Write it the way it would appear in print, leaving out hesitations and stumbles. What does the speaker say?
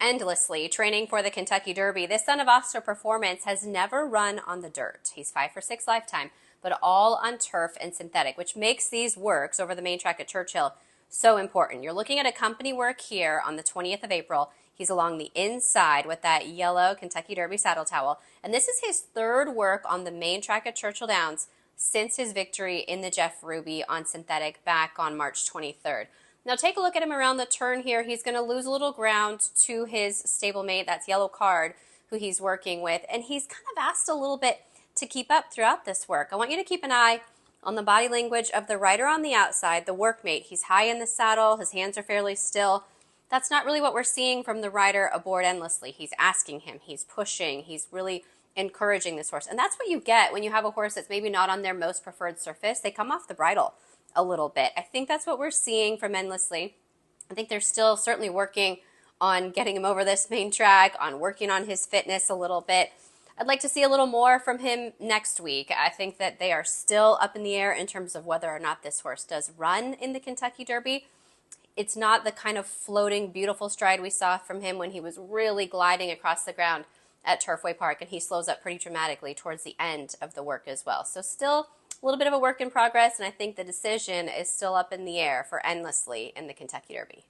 endlessly training for the Kentucky Derby. This son of Oscar Performance has never run on the dirt. He's 5 for 6 lifetime, but all on turf and synthetic, which makes these works over the main track at Churchill so important. You're looking at a company work here on the 20th of April. He's along the inside with that yellow Kentucky Derby saddle towel. And this is his third work on the main track at Churchill Downs since his victory in the Jeff Ruby on synthetic back on March 23rd. Now take a look at him around the turn here. He's going to lose a little ground to his stablemate, that's Yellow Card, who he's working with. And he's kind of asked a little bit to keep up throughout this work. I want you to keep an eye on the body language of the rider on the outside, the workmate. He's high in the saddle. His hands are fairly still. That's not really what we're seeing from the rider aboard Endlessly. He's asking him. He's pushing. He's really encouraging this horse. And that's what you get when you have a horse that's maybe not on their most preferred surface. They come off the bridle a little bit. I think that's what we're seeing from Endlessly. I think they're still certainly working on getting him over this main track, on working on his fitness a little bit. I'd like to see a little more from him next week. I think that they are still up in the air in terms of whether or not this horse does run in the Kentucky Derby. It's not the kind of floating, beautiful stride we saw from him when he was really gliding across the ground at Turfway Park, and he slows up pretty dramatically towards the end of the work as well. So still a little bit of a work in progress, and I think the decision is still up in the air for Endlessly in the Kentucky Derby.